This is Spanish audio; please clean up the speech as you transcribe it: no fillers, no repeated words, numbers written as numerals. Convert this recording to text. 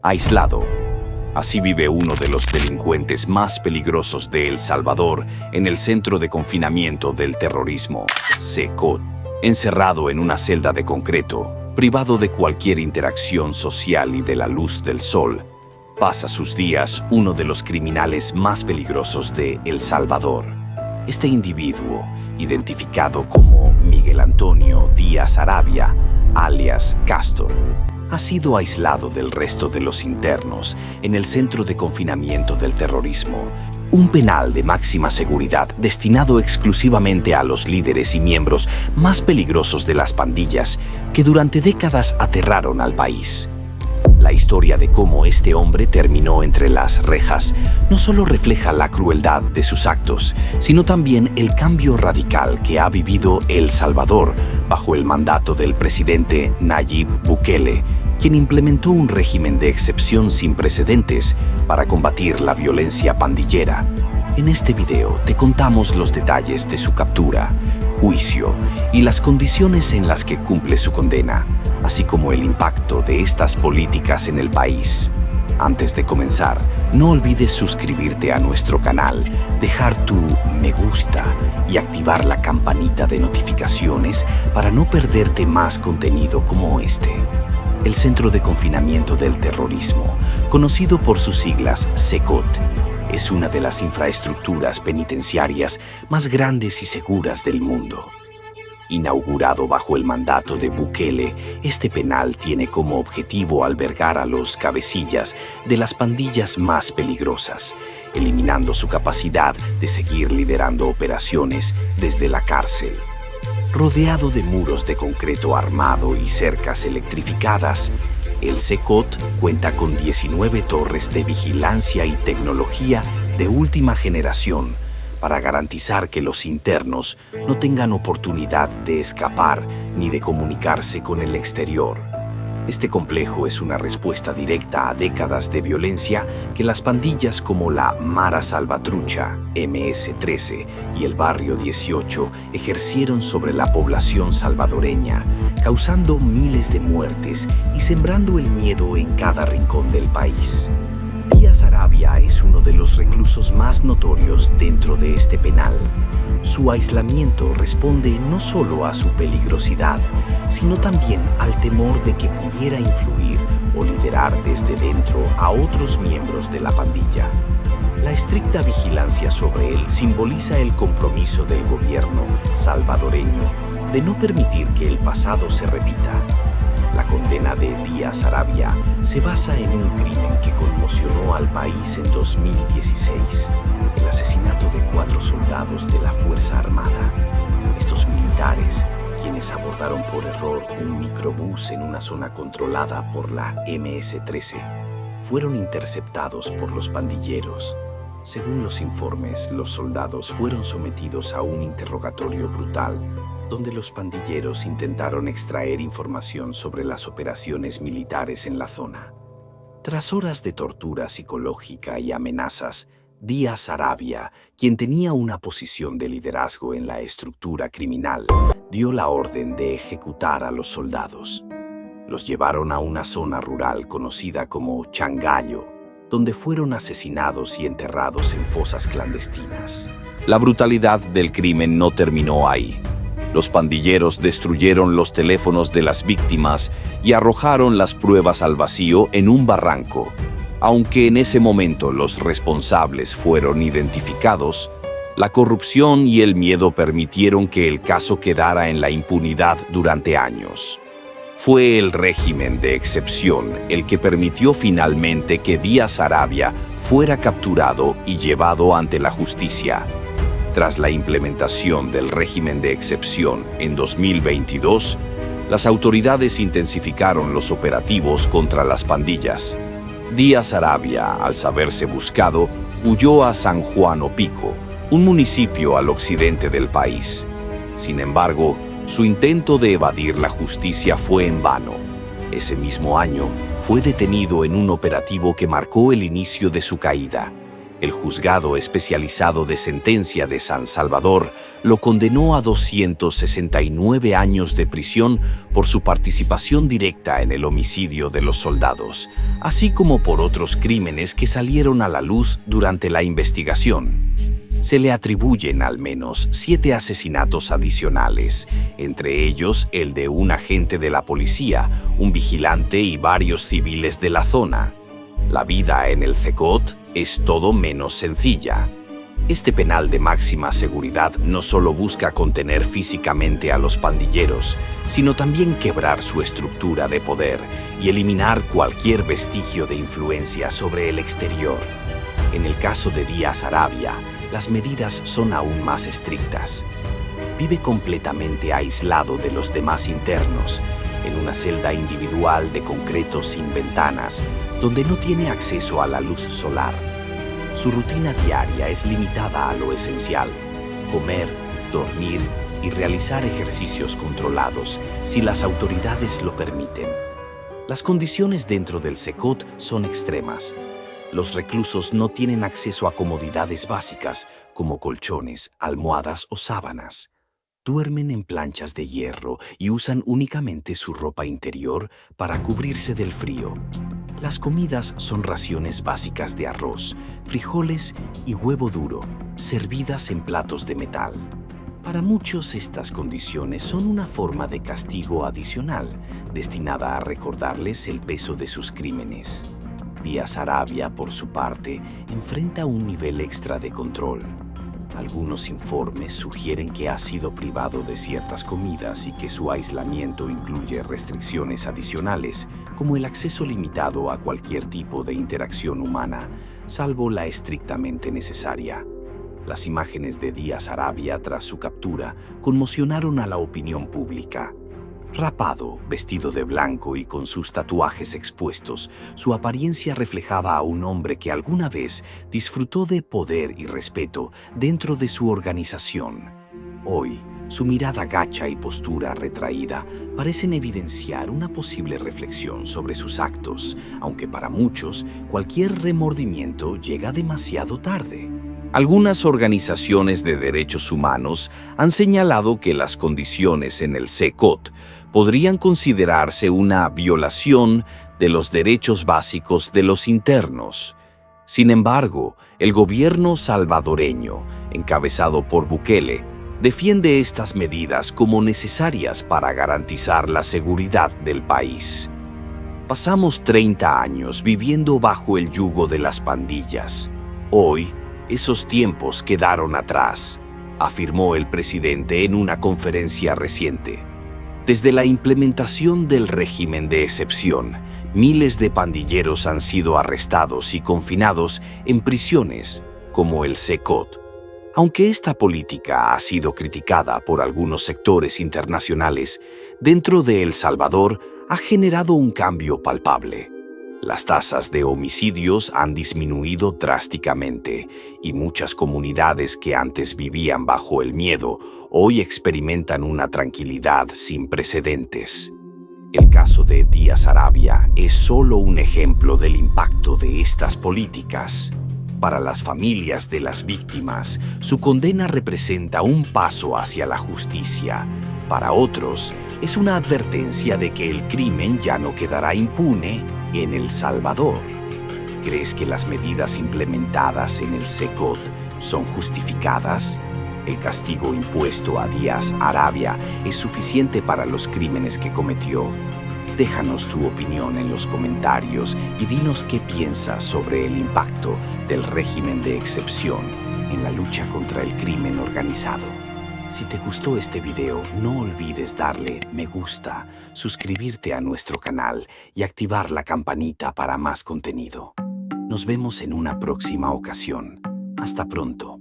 Aislado. Así vive uno de los delincuentes más peligrosos de El Salvador en el centro de confinamiento del terrorismo, Secot. Encerrado en una celda de concreto, privado de cualquier interacción social y de la luz del sol, pasa sus días uno de los criminales más peligrosos de El Salvador. Este individuo, identificado como Miguel Antonio Díaz Arabia, alias Castor, ha sido aislado del resto de los internos en el centro de confinamiento del terrorismo, un penal de máxima seguridad destinado exclusivamente a los líderes y miembros más peligrosos de las pandillas que durante décadas aterraron al país. La historia de cómo este hombre terminó entre las rejas no solo refleja la crueldad de sus actos, sino también el cambio radical que ha vivido El Salvador bajo el mandato del presidente Nayib Bukele, quien implementó un régimen de excepción sin precedentes para combatir la violencia pandillera. En este video te contamos los detalles de su captura, juicio y las condiciones en las que cumple su condena, así como el impacto de estas políticas en el país. Antes de comenzar, no olvides suscribirte a nuestro canal, dejar tu me gusta y activar la campanita de notificaciones para no perderte más contenido como este. El Centro de Confinamiento del Terrorismo, conocido por sus siglas Secot, es una de las infraestructuras penitenciarias más grandes y seguras del mundo. Inaugurado bajo el mandato de Bukele, este penal tiene como objetivo albergar a los cabecillas de las pandillas más peligrosas, eliminando su capacidad de seguir liderando operaciones desde la cárcel. Rodeado de muros de concreto armado y cercas electrificadas, el Secot cuenta con 19 torres de vigilancia y tecnología de última generación para garantizar que los internos no tengan oportunidad de escapar ni de comunicarse con el exterior. Este complejo es una respuesta directa a décadas de violencia que las pandillas como la Mara Salvatrucha, MS-13 y el Barrio 18 ejercieron sobre la población salvadoreña, causando miles de muertes y sembrando el miedo en cada rincón del país. Díaz Arabia es uno de los reclusos más notorios dentro de este penal. Su aislamiento responde no solo a su peligrosidad, sino también al temor de que pudiera influir o liderar desde dentro a otros miembros de la pandilla. La estricta vigilancia sobre él simboliza el compromiso del gobierno salvadoreño de no permitir que el pasado se repita. La condena de Díaz Arabia se basa en un crimen que conmocionó al país en 2016, el asesinato de 4 soldados de la Fuerza Armada. Estos militares, quienes abordaron por error un microbús en una zona controlada por la MS-13, fueron interceptados por los pandilleros. Según los informes, los soldados fueron sometidos a un interrogatorio brutal, donde los pandilleros intentaron extraer información sobre las operaciones militares en la zona. Tras horas de tortura psicológica y amenazas, Díaz Arabia, quien tenía una posición de liderazgo en la estructura criminal, dio la orden de ejecutar a los soldados. Los llevaron a una zona rural conocida como Changallo, donde fueron asesinados y enterrados en fosas clandestinas. La brutalidad del crimen no terminó ahí. Los pandilleros destruyeron los teléfonos de las víctimas y arrojaron las pruebas al vacío en un barranco. Aunque en ese momento los responsables fueron identificados, la corrupción y el miedo permitieron que el caso quedara en la impunidad durante años. Fue el régimen de excepción el que permitió finalmente que Díaz Arabia fuera capturado y llevado ante la justicia. Tras la implementación del régimen de excepción en 2022, las autoridades intensificaron los operativos contra las pandillas. Díaz Arabia, al saberse buscado, huyó a San Juan Opico, un municipio al occidente del país. Sin embargo, su intento de evadir la justicia fue en vano. Ese mismo año, fue detenido en un operativo que marcó el inicio de su caída. El juzgado especializado de sentencia de San Salvador lo condenó a 269 años de prisión por su participación directa en el homicidio de los soldados, así como por otros crímenes que salieron a la luz durante la investigación. Se le atribuyen al menos 7 asesinatos adicionales, entre ellos el de un agente de la policía, un vigilante y varios civiles de la zona. La vida en el CECOT es todo menos sencilla. Este penal de máxima seguridad no solo busca contener físicamente a los pandilleros, sino también quebrar su estructura de poder y eliminar cualquier vestigio de influencia sobre el exterior. En el caso de Díaz Arabia, las medidas son aún más estrictas. Vive completamente aislado de los demás internos, en una celda individual de concreto sin ventanas, donde no tiene acceso a la luz solar. Su rutina diaria es limitada a lo esencial: comer, dormir y realizar ejercicios controlados, si las autoridades lo permiten. Las condiciones dentro del CECOT son extremas. Los reclusos no tienen acceso a comodidades básicas como colchones, almohadas o sábanas. Duermen en planchas de hierro y usan únicamente su ropa interior para cubrirse del frío. Las comidas son raciones básicas de arroz, frijoles y huevo duro, servidas en platos de metal. Para muchos, estas condiciones son una forma de castigo adicional, destinada a recordarles el peso de sus crímenes. Díaz Arabia, por su parte, enfrenta un nivel extra de control. Algunos informes sugieren que ha sido privado de ciertas comidas y que su aislamiento incluye restricciones adicionales, como el acceso limitado a cualquier tipo de interacción humana, salvo la estrictamente necesaria. Las imágenes de Díaz Arabia tras su captura conmocionaron a la opinión pública. Rapado, vestido de blanco y con sus tatuajes expuestos, su apariencia reflejaba a un hombre que alguna vez disfrutó de poder y respeto dentro de su organización. Hoy, su mirada gacha y postura retraída parecen evidenciar una posible reflexión sobre sus actos, aunque para muchos cualquier remordimiento llega demasiado tarde. Algunas organizaciones de derechos humanos han señalado que las condiciones en el CECOT podrían considerarse una violación de los derechos básicos de los internos. Sin embargo, el gobierno salvadoreño, encabezado por Bukele, defiende estas medidas como necesarias para garantizar la seguridad del país. Pasamos 30 años viviendo bajo el yugo de las pandillas. Hoy, esos tiempos quedaron atrás, afirmó el presidente en una conferencia reciente. Desde la implementación del régimen de excepción, miles de pandilleros han sido arrestados y confinados en prisiones como el CECOT. Aunque esta política ha sido criticada por algunos sectores internacionales, dentro de El Salvador ha generado un cambio palpable. Las tasas de homicidios han disminuido drásticamente y muchas comunidades que antes vivían bajo el miedo hoy experimentan una tranquilidad sin precedentes. El caso de Díaz Arabia es solo un ejemplo del impacto de estas políticas. Para las familias de las víctimas, su condena representa un paso hacia la justicia. Para otros, es una advertencia de que el crimen ya no quedará impune en El Salvador. ¿Crees que las medidas implementadas en el CECOT son justificadas? ¿El castigo impuesto a Díaz Arabia es suficiente para los crímenes que cometió? Déjanos tu opinión en los comentarios y dinos qué piensas sobre el impacto del régimen de excepción en la lucha contra el crimen organizado. Si te gustó este video, no olvides darle me gusta, suscribirte a nuestro canal y activar la campanita para más contenido. Nos vemos en una próxima ocasión. Hasta pronto.